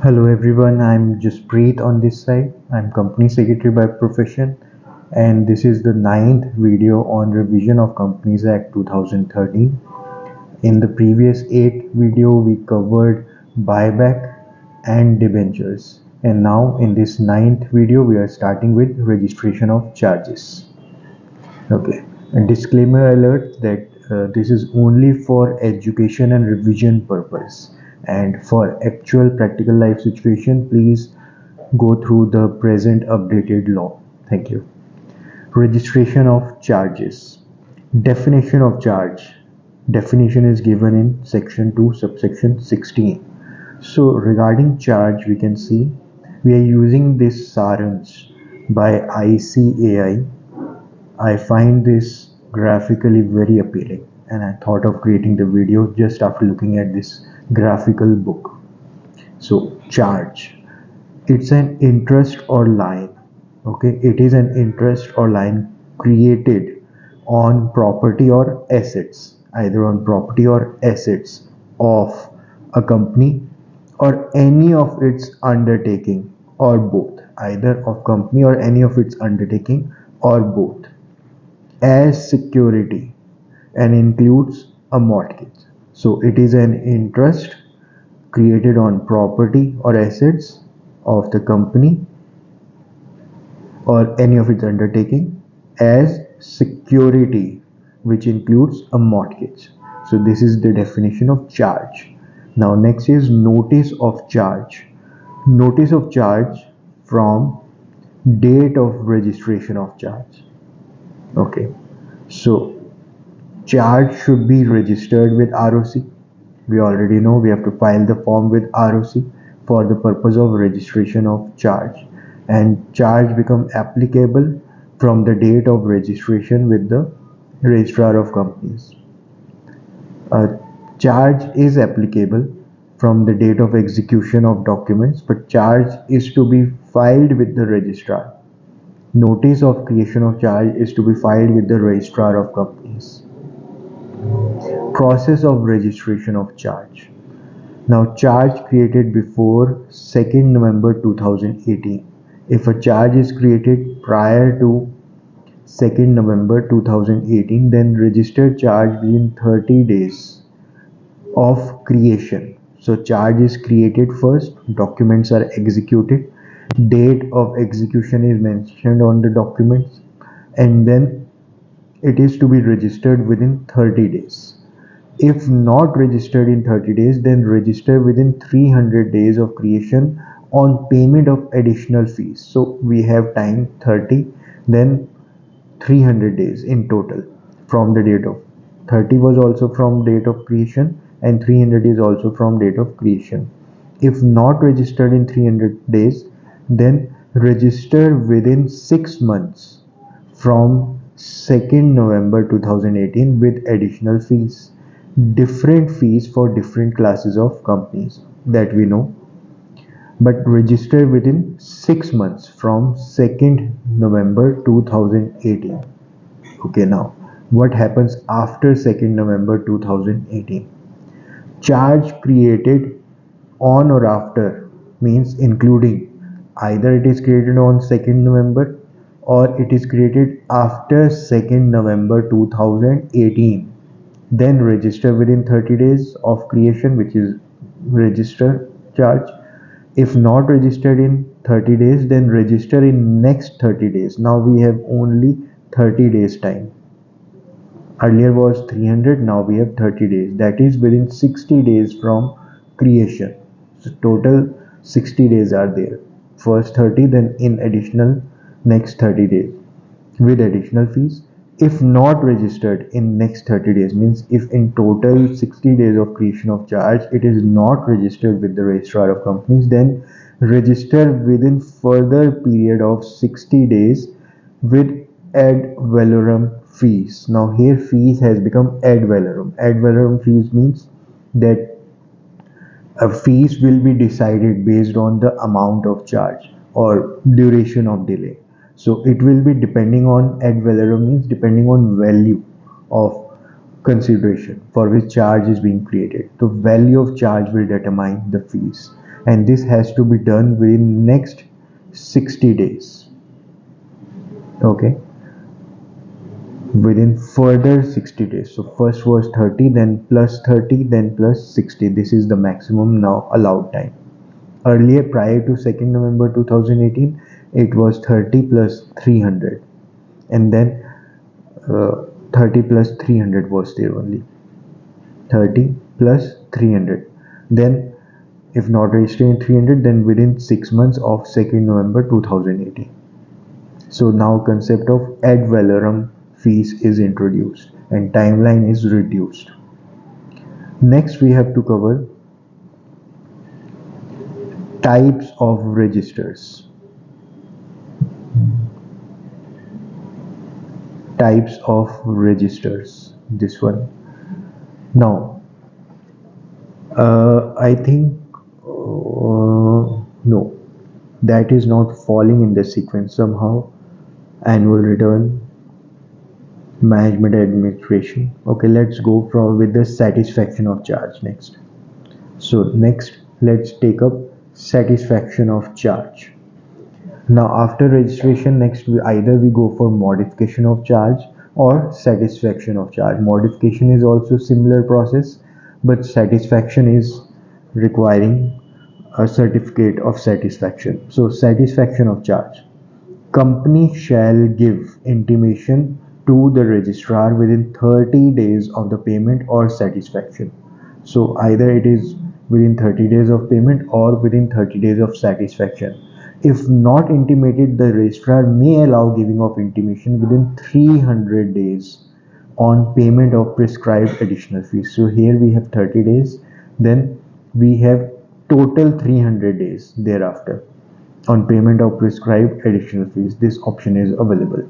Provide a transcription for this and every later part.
Hello everyone, I'm Jaspreet on this side. I'm company secretary by profession, and this is the ninth video on revision of Companies Act 2013. In the previous 8 video we covered buyback and debentures, and now in this ninth video we are starting with registration of charges. Okay, a disclaimer alert that this is only for education and revision purpose, and for actual practical life situation please go through the present updated law. Thank you. Registration of charges. Definition of charge. Definition is given in section 2 subsection 16. So regarding charge we can see we are using this Sarans by ICAI. I find this graphically very appealing, and I thought of creating the video just after looking at this graphical book. So charge, it's an interest or line. Okay, it is an interest or line created on property or assets, either on property or assets of a company or any of its undertaking, or both, either of company or any of its undertaking or both, as security, and includes a mortgage. So it is an interest created on property or assets of the company or any of its undertaking as security, which includes a mortgage. So this is the definition of charge. Now next is notice of charge. Notice of charge from date of registration of charge. Okay, so charge should be registered with ROC. We already know we have to file the form with ROC for the purpose of registration of charge, and charge become applicable from the date of registration with the registrar of companies. Charge is applicable from the date of execution of documents, but charge is to be filed with the registrar. Notice of creation of charge is to be filed with the registrar of companies. Process of registration of charge. Now, charge created before 2nd November 2018. If a charge is created prior to 2nd November 2018, then registered charge within 30 days of creation. So charge is created first, documents are executed, date of execution is mentioned on the documents, and then it is to be registered within 30 days. If not registered in 30 days, then register within 300 days of creation on payment of additional fees. So we have time 30, then 300 days in total from the date of 30 was also from date of creation, and 300 is also from date of creation. If not registered in 300 days, then register within 6 months from 2nd November 2018 with additional fees. Different fees for different classes of companies that we know, but register within 6 months from 2nd November 2018. Okay, now what happens after 2nd November 2018? Charge created on or after means including, either it is created on 2nd November or it is created after 2nd November 2018, then register within 30 days of creation, which is register charge. If not registered in 30 days, then register in next 30 days. Now we have only 30 days time. Earlier was 300, now we have 30 days. That is within 60 days from creation. So total 60 days are there. First 30, then in additional next 30 days with additional fees. If not registered in next 30 days, means if in total 60 days of creation of charge it is not registered with the registrar of companies, then register within further period of 60 days with ad valorem fees. Now here fees has become ad valorem. Ad valorem fees means that fees will be decided based on the amount of charge or duration of delay. So it will be depending on ad valorem means depending on value of consideration for which charge is being created. The value of charge will determine the fees. and this has to be done within next 60 days. Okay, within further 60 days. So first was 30, then plus 30, then plus 60. This is the maximum now allowed time. Earlier, prior to 2nd November 2018, it was 30 plus 300, and then 30 plus 300 was there only. 30 plus 300. Then, if not registering 300, then within 6 months of 2nd November 2018. So now concept of ad valorem fees is introduced and timeline is reduced. Next we have to cover types of registers. Types of registers. This one. Now, I think no, that is not falling in the sequence somehow. Annual return, management administration. Okay, let's go from with the satisfaction of charge next. So next, let's take up satisfaction of charge. Now after registration, next either we go for modification of charge or satisfaction of charge. Modification is also similar process, but satisfaction is requiring a certificate of satisfaction. So satisfaction of charge. Company shall give intimation to the registrar within 30 days of the payment or satisfaction. So either it is within 30 days of payment or within 30 days of satisfaction. If not intimated, the registrar may allow giving of intimation within 300 days on payment of prescribed additional fees. So here we have 30 days, then we have total 300 days thereafter on payment of prescribed additional fees. This option is available.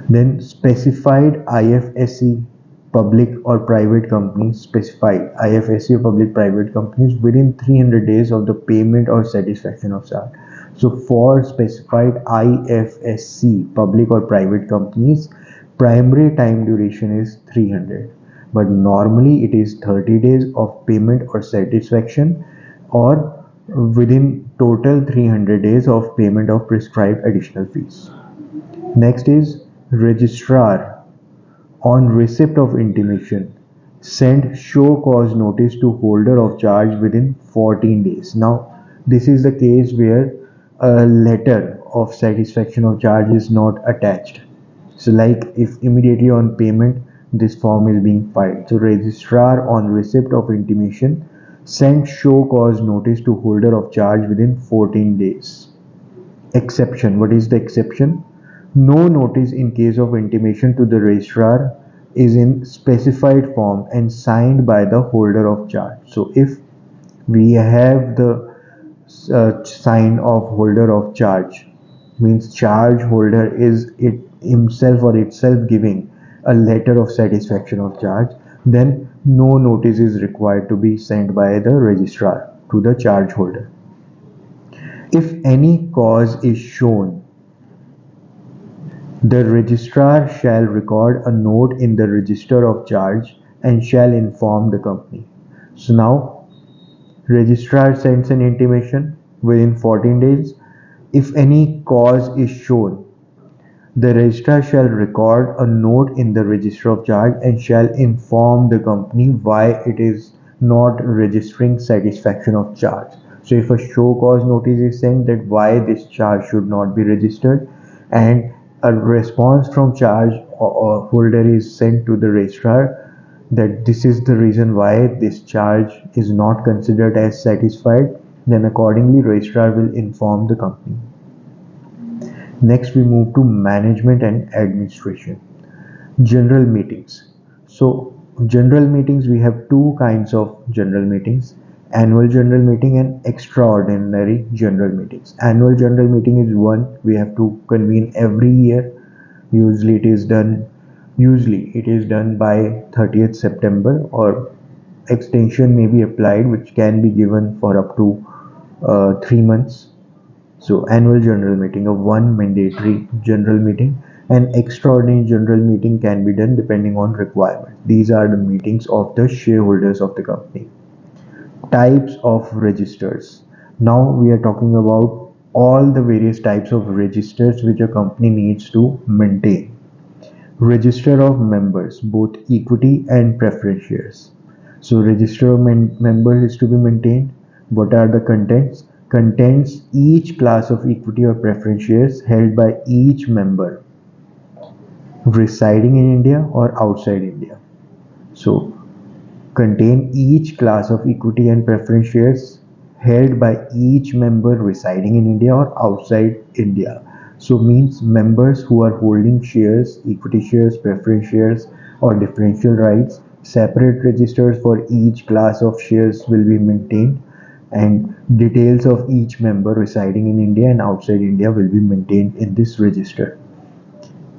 Then specified IFSC public or private companies, specified IFSC or public private companies within 300 days of the payment or satisfaction of charge. So for specified IFSC public or private companies, primary time duration is 300, but normally it is 30 days of payment or satisfaction, or within total 300 days of payment of prescribed additional fees. Next is registrar on receipt of intimation send show cause notice to holder of charge within 14 days. Now this is the case where a letter of satisfaction of charge is not attached. So like if immediately on payment this form is being filed, so registrar on receipt of intimation send show cause notice to holder of charge within 14 days. Exception. What is the exception? No notice in case of intimation to the registrar is in specified form and signed by the holder of charge. So if we have the sign of holder of charge, means charge holder is it himself or itself giving a letter of satisfaction of charge, then no notice is required to be sent by the registrar to the charge holder. If any cause is shown, the registrar shall record a note in the register of charge and shall inform the company. So now registrar sends an intimation within 14 days. If any cause is shown, the registrar shall record a note in the register of charge and shall inform the company why it is not registering satisfaction of charge. So if a show cause notice is sent that why this charge should not be registered, and a response from charge or holder is sent to the registrar that this is the reason why this charge is not considered as satisfied, then accordingly registrar will inform the company. Next we move to management and administration. General meetings. So general meetings, we have two kinds of general meetings: annual general meeting and extraordinary general meetings. Annual general meeting is one we have to convene every year. Usually it is done by 30th September, or extension may be applied which can be given for up to 3 months. So annual general meeting of one mandatory general meeting, and extraordinary general meeting can be done depending on requirement. These are the meetings of the shareholders of the company. Types of registers. Now we are talking about all the various types of registers which a company needs to maintain. Register of members, both equity and preference shares. So register of members is to be maintained. What are the contents? Contents each class of equity or preference shares held by each member residing in India or outside India. So contain each class of equity and preference shares held by each member residing in India or outside India. So means members who are holding shares, equity shares, preference shares or differential rights, separate registers for each class of shares will be maintained, and details of each member residing in India and outside India will be maintained in this register.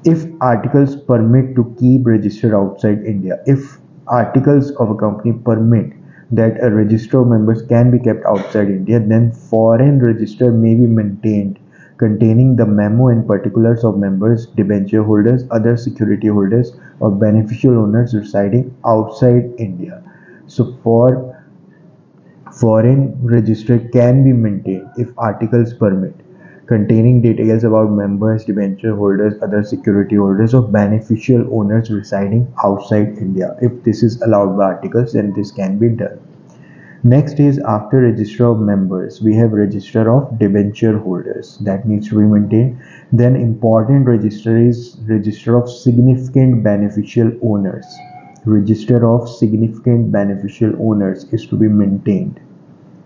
If articles permit to keep register outside India, if articles of a company permit that a register of members can be kept outside India, then foreign register may be maintained containing the memo and particulars of members, debenture holders, other security holders, or beneficial owners residing outside India. So for foreign register can be maintained if articles permit, containing details about members, debenture holders, other security holders, or beneficial owners residing outside India. If this is allowed by articles, then this can be done. Next is after register of members, we have register of debenture holders that needs to be maintained. Then important register is register of significant beneficial owners. Register of significant beneficial owners is to be maintained.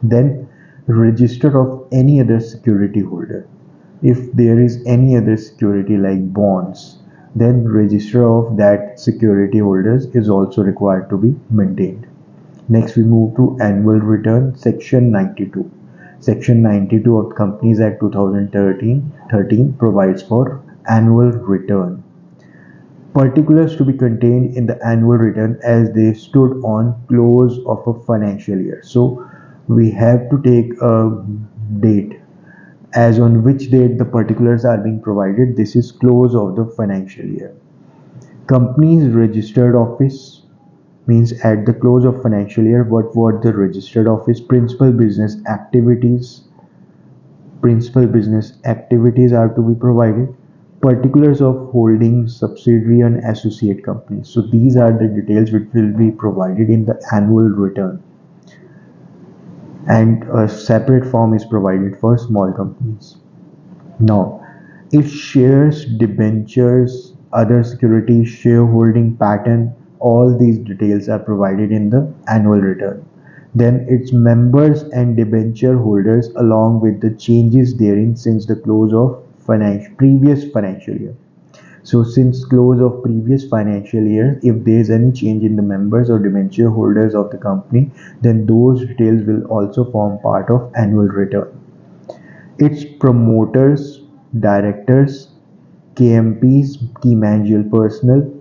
Then register of any other security holder. If there is any other security like bonds, then register of that security holders is also required to be maintained. Next we move to annual return, section 92. Section 92 of Companies Act 2013 provides for annual return. Particulars to be contained in the annual return as they stood on close of a financial year. So we have to take a date as on which date the particulars are being provided. This is close of the financial year. Company's registered office means at the close of financial year, what the registered office principal business activities are to be provided. Particulars of holding subsidiary and associate companies. So these are the details which will be provided in the annual return, and a separate form is provided for small companies. Now, if shares, debentures, other securities, shareholding pattern, all these details are provided in the annual return, then its members and debenture holders along with the changes therein since the close of previous financial year. So since close of previous financial year, if there is any change in the members or debenture holders of the company, then those details will also form part of annual return. Its promoters, directors, KMPs, key managerial personnel,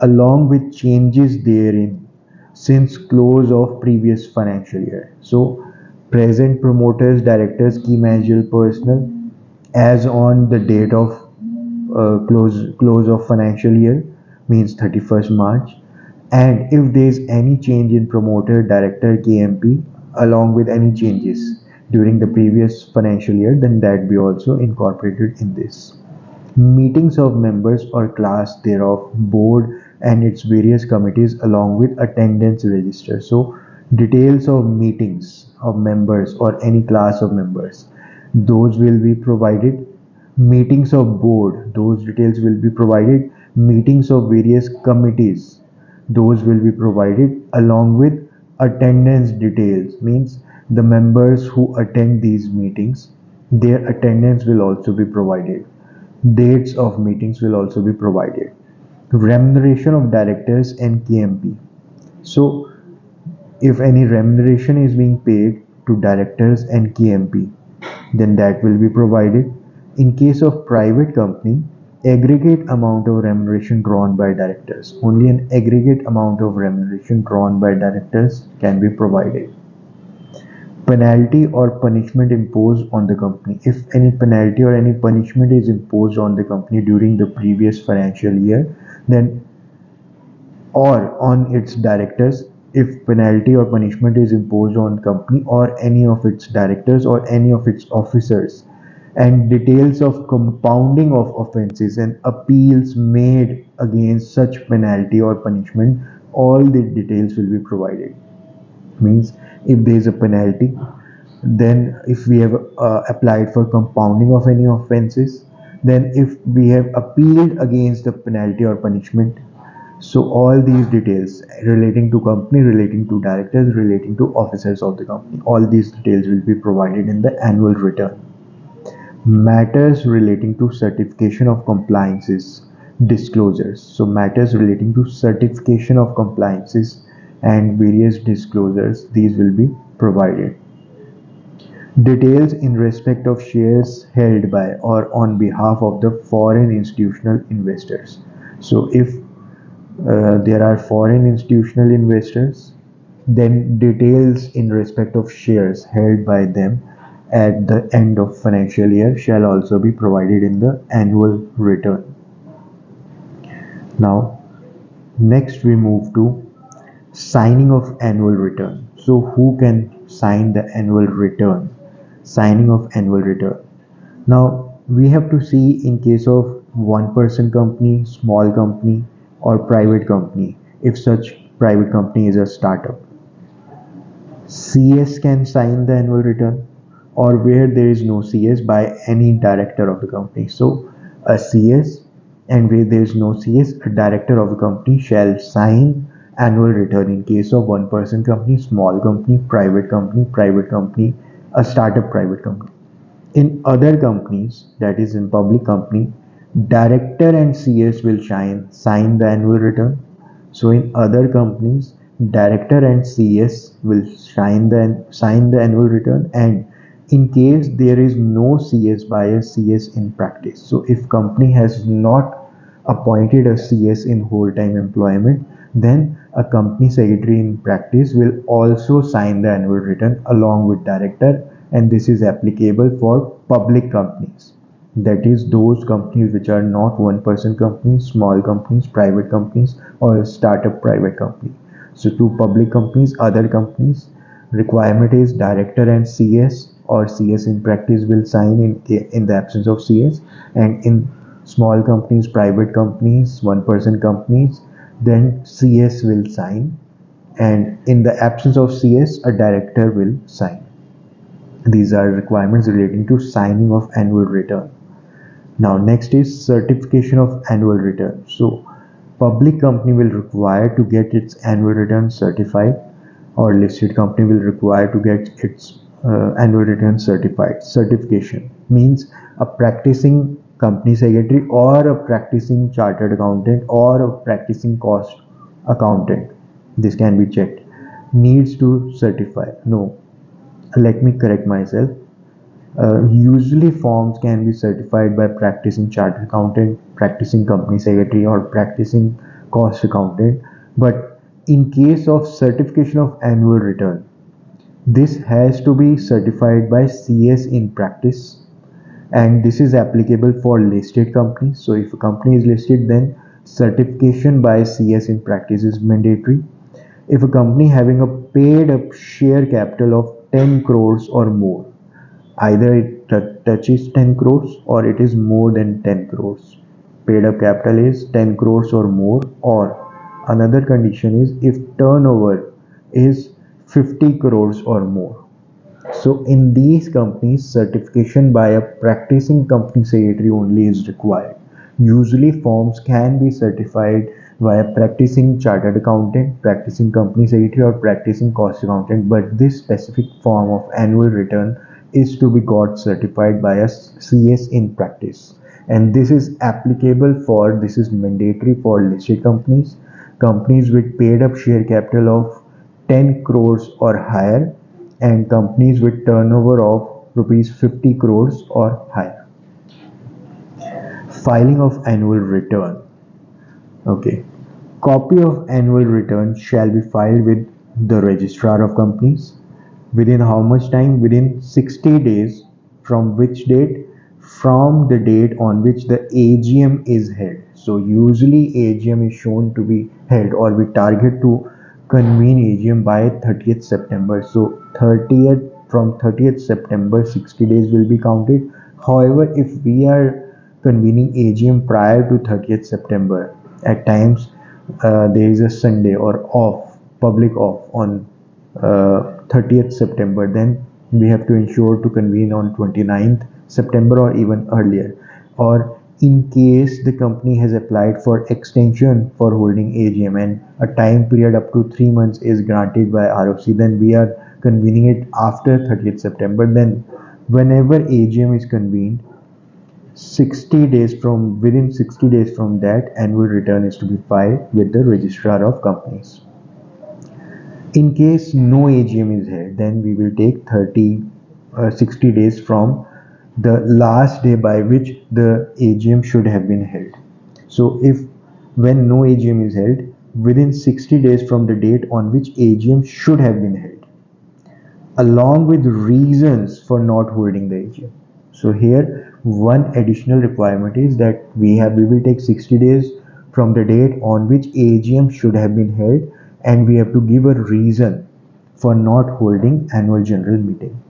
along with changes therein since close of previous financial year. So present promoters, directors, key managerial personnel as on the date of close of financial year means 31st March, and if there is any change in promoter, director, KMP along with any changes during the previous financial year, then that be also incorporated in this. Meetings of members or class thereof, board and its various committees along with attendance register. So details of meetings of members or any class of members, those will be provided. Meetings of board, those details will be provided. Meetings of various committees, those will be provided along with attendance details, means the members who attend these meetings, their attendance will also be provided. Dates of meetings will also be provided. Remuneration of directors and KMP. So if any remuneration is being paid to directors and KMP, then that will be provided. In case of private company, aggregate amount of remuneration drawn by directors. Only an aggregate amount of remuneration drawn by directors can be provided. Penalty or punishment imposed on the company. If any penalty or any punishment is imposed on the company during the previous financial year, then or on its directors, if penalty or punishment is imposed on company or any of its directors or any of its officers, and details of compounding of offences and appeals made against such penalty or punishment, all the details will be provided. Means if there is a penalty, then if we have applied for compounding of any offences, then if we have appealed against the penalty or punishment, so all these details relating to company, relating to directors, relating to officers of the company, all these details will be provided in the annual return. Matters relating to certification of compliances, disclosures. So matters relating to certification of compliances and various disclosures, these will be provided. Details in respect of shares held by or on behalf of the foreign institutional investors. So if there are foreign institutional investors, then details in respect of shares held by them at the end of financial year shall also be provided in the annual return. Now, next we move to signing of annual return. So who can sign the annual return? Signing of annual return. Now we have to see in case of one person company, small company or private company, if such private company is a startup. CS can sign the annual return, or where there is no CS by any director of the company. So a CS, and where there is no CS, a director of the company shall sign annual return in case of one person company, small company, private company, a startup private company. In other companies, that is in public company, director and CS will sign the annual return. So in other companies, director and CS will sign the annual return, and in case there is no CS by a CS in practice. So if company has not appointed a CS in whole time employment, then a company secretary in practice will also sign the annual return along with director, and this is applicable for public companies. That is those companies which are not one person companies, small companies, private companies, or a startup private company. So to public companies, other companies, requirement is director and CS or CS in practice will sign in the absence of CS, and in small companies, private companies, one person companies, then CS will sign, and in the absence of CS, a director will sign. These are requirements relating to signing of annual return. Now next is certification of annual return. So public company will require to get its annual return certified, or listed company will require to get its annual return certified. Certification means a practicing company secretary or a practicing chartered accountant or a practicing cost accountant, this can be checked, needs to certify. No, let me correct myself. Usually forms can be certified by practicing chartered accountant, practicing company secretary, or practicing cost accountant. But in case of certification of annual return, this has to be certified by CS in practice, and this is applicable for listed companies. So if a company is listed, then certification by CS in practice is mandatory. If a company having a paid up share capital of 10 crores or more, either it touches 10 crores or it is more than 10 crores. Paid up capital is 10 crores or more, or another condition is if turnover is 50 crores or more. So in these companies, certification by a practicing company secretary only is required. Usually forms can be certified by a practicing chartered accountant, practicing company secretary, or practicing cost accountant, but this specific form of annual return is to be got certified by a CS in practice. And this is applicable for, this is mandatory for listed companies, companies with paid up share capital of 10 crores or higher, and companies with turnover of rupees 50 crores or higher. Filing of annual return. Okay. Copy of annual return shall be filed with the registrar of companies. Within how much time? Within 60 days. From which date? From the date on which the AGM is held. So usually AGM is shown to be held, or we target to convene AGM by 30th September. So 30th September 60 days will be counted. However, if we are convening AGM prior to 30th September, at times there is a Sunday or off, public off on 30th September, then we have to ensure to convene on 29th September or even earlier. Or in case the company has applied for extension for holding AGM and a time period up to 3 months is granted by ROC, then we are convening it after 30th September. Then whenever AGM is convened, 60 days from within 60 days from that, annual return is to be filed with the registrar of companies. In case no AGM is held, then we will take 60 days from the last day by which the AGM should have been held. So if when no AGM is held, within 60 days from the date on which AGM should have been held, along with reasons for not holding the AGM. So here one additional requirement is that we will take 60 days from the date on which AGM should have been held, and we have to give a reason for not holding annual general meeting.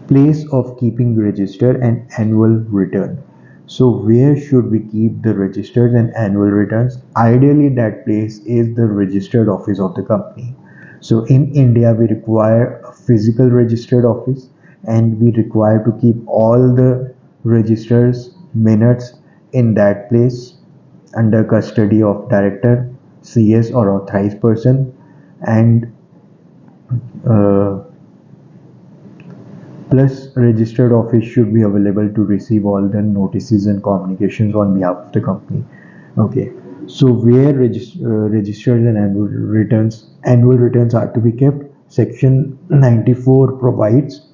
Place of keeping register and annual return. So where should we keep the registers and annual returns? Ideally, that place is the registered office of the company. So in India, we require a physical registered office, and we require to keep all the registers minutes in that place under custody of director, CS or authorized person, and uh, plus registered office should be available to receive all the notices and communications on behalf of the company. Okay, so where registers and annual returns are to be kept, section 94 provides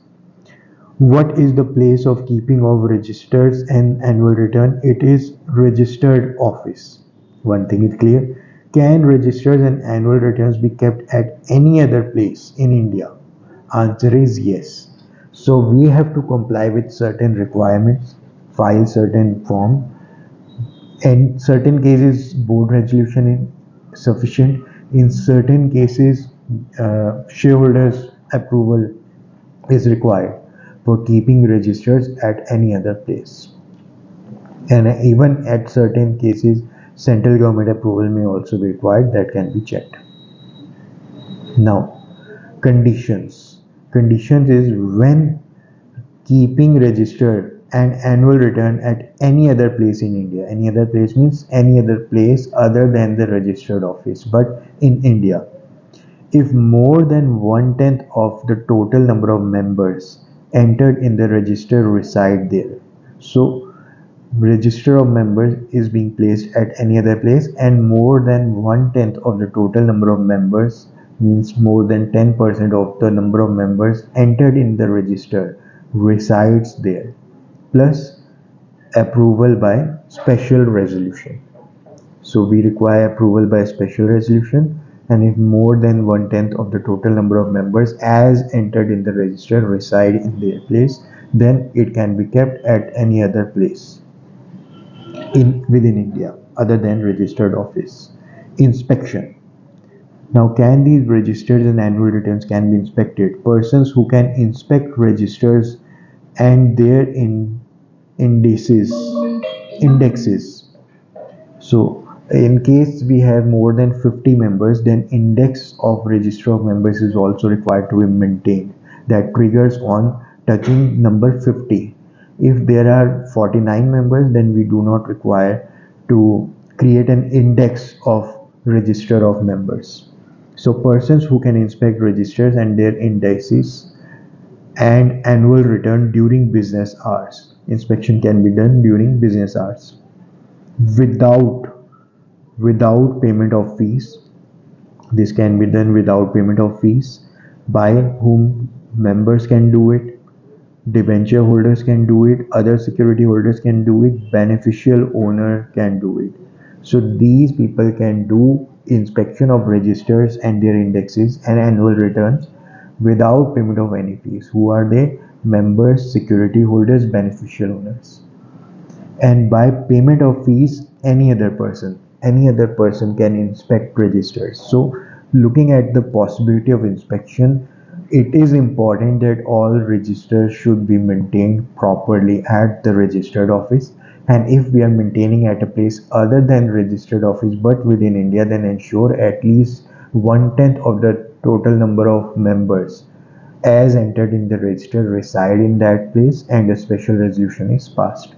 what is the place of keeping of registers and annual return. It is registered office. One thing is clear: can registers and annual returns be kept at any other place in India? Answer is yes. So we have to comply with certain requirements, file certain form. In certain cases, board resolution is sufficient. In certain cases, shareholders' approval is required for keeping registers at any other place. And even at certain cases, central government approval may also be required. That can be checked. Now, conditions. Conditions is when keeping registered and annual return at any other place in India. Any other place means any other place other than the registered office, but in India. If more than one-tenth of the total number of members entered in the register reside there. So register of members is being placed at any other place, and more than one-tenth of the total number of members means more than 10% of the number of members entered in the register resides there, plus approval by special resolution. So we require approval by special resolution, and if more than one-tenth of the total number of members as entered in the register reside in their place, then it can be kept at any other place in within India other than registered office. Inspection. Now, can these registers and annual returns can be inspected? Persons who can inspect registers and their indices indexes. So in case we have more than 50 members, then index of register of members is also required to be maintained. That triggers on touching number 50. If there are 49 members, then we do not require to create an index of register of members. So persons who can inspect registers and their indices and annual return during business hours. Inspection can be done during business hours without payment of fees. This can be done without payment of fees. By whom? Members can do it, debenture holders can do it, other security holders can do it, beneficial owner can do it. So these people can do inspection of registers and their indexes and annual returns without payment of any fees. Who are they? Members, security holders, beneficial owners. And by payment of fees, any other person can inspect registers. So Looking at the possibility of inspection, it is important that all registers should be maintained properly at the registered office. And if we are maintaining at a place other than registered office but within India, then ensure at least 1/10 of the total number of members as entered in the register reside in that place and a special resolution is passed.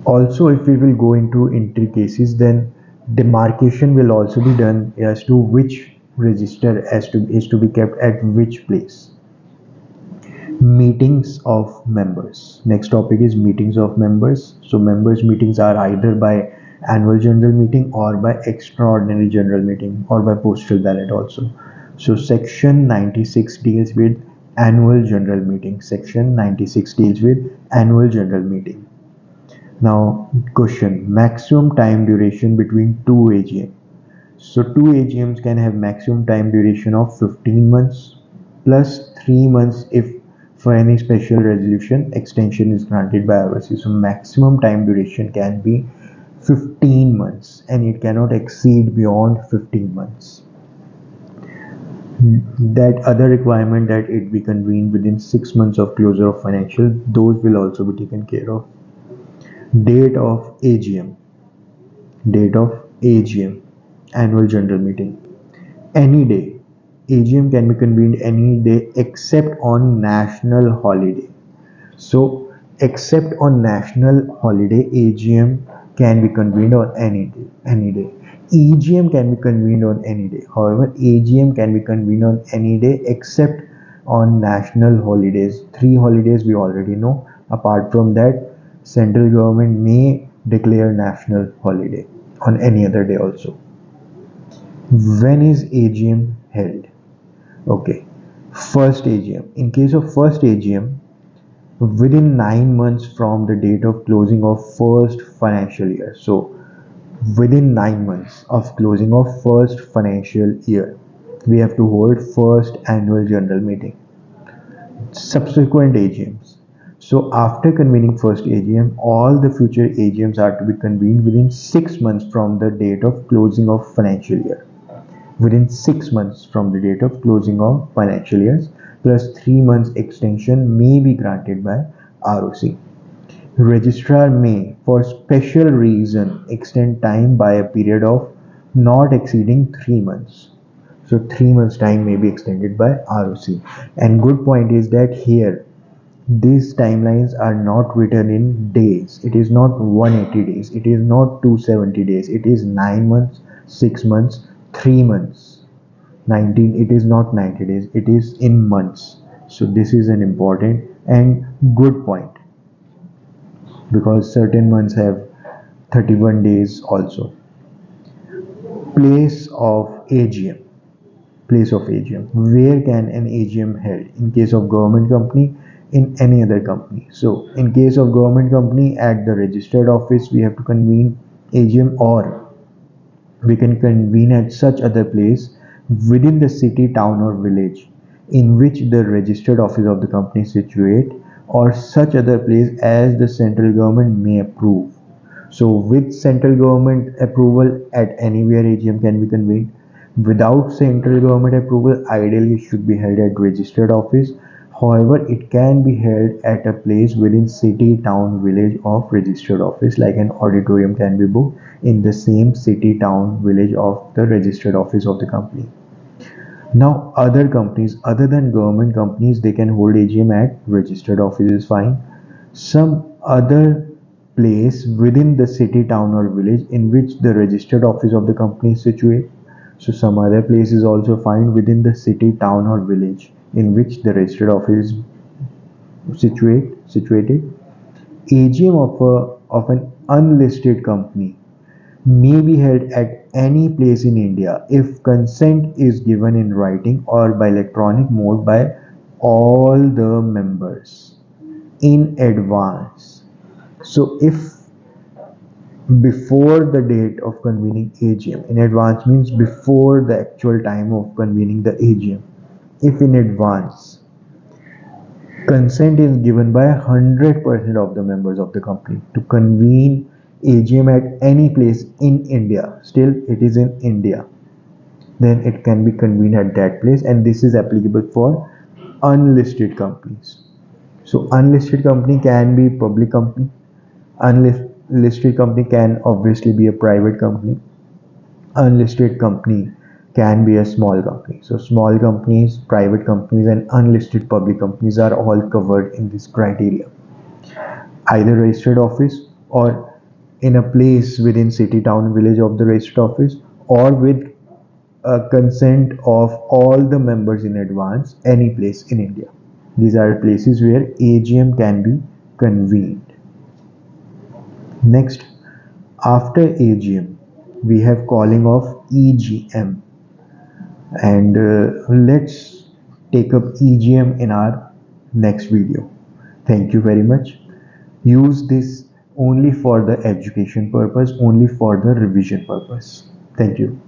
Also, if we will go into intricacies, then demarcation will also be done as to which register is to be kept at which place. Meetings of members. Next topic is meetings of members. So members meetings are either by annual general meeting or by extraordinary general meeting or by postal ballot also. So section 96 deals with annual general meeting. Section 96 deals with annual general meeting. Now, question, maximum time duration between two AGM. So two AGMs can have maximum time duration of 15 months plus 3 months if for any special resolution extension is granted by ROC. So maximum time duration can be 15 months and it cannot exceed beyond 15 months. That other requirement that it be convened within 6 months of closure of financial, those will also be taken care of. Date of AGM. Date of AGM, annual general meeting. Any day. AGM can be convened any day except on national holiday. So, except on national holiday, AGM can be convened on any day. Any day. EGM can be convened on any day. However, AGM can be convened on any day except on national holidays. Three holidays we already know. Apart from that, central government may declare national holiday on any other day also. When is AGM held? Okay, first AGM. In case of first AGM, within 9 months from the date of closing of first financial year. So, within 9 months of closing of first financial year, we have to hold first annual general meeting. Subsequent AGMs. So after convening first AGM, all the future AGMs are to be convened within 6 months from the date of closing of financial year. Within 6 months from the date of closing of financial years, plus 3 months extension may be granted by ROC. Registrar may, for special reason, extend time by a period of not exceeding 3 months. So 3 months time may be extended by ROC. And good point is that here these timelines are not written in days. It is not 180 days. It is not 270 days. It is 9 months, 6 months, 3 months. 19, it is not 90 days. It is in months. So this is an important and good point because certain months have 31 days also. Place of AGM. Place of AGM. Where can an AGM held? In case of government company, in any other company. So in case of government company, at the registered office we have to convene AGM, or we can convene at such other place within the city, town or village in which the registered office of the company is situate, or such other place as the central government may approve. So with central government approval, at anywhere AGM can be convened. Without central government approval, ideally it should be held at registered office. However, it can be held at a place within city, town, village of registered office, like an auditorium can be booked in the same city, town, village of the registered office of the company. Now, other companies other than government companies, they can hold AGM at registered office is fine. Some other place within the city, town or village in which the registered office of the company is situated. So some other place is also fine within the city, town or village in which the registered office is situated. AGM of an unlisted company may be held at any place in India if consent is given in writing or by electronic mode by all the members in advance. So if before the date of convening AGM, in advance means before the actual time of convening the AGM, if in advance consent is given by 100% of the members of the company to convene AGM at any place in India, still it is in India, then it can be convened at that place, and this is applicable for unlisted companies. So unlisted company can be public company, unlisted company can obviously be a private company, unlisted company can be a small company. So small companies, private companies, and unlisted public companies are all covered in this criteria. Either registered office, or in a place within city, town, village of the registered office, or with consent of all the members in advance, any place in India. These are places where AGM can be convened. Next, after AGM, we have calling of EGM, and let's take up EGM in our next video. Thank you very much. Use this only for the education purpose, only for the revision purpose. Thank you.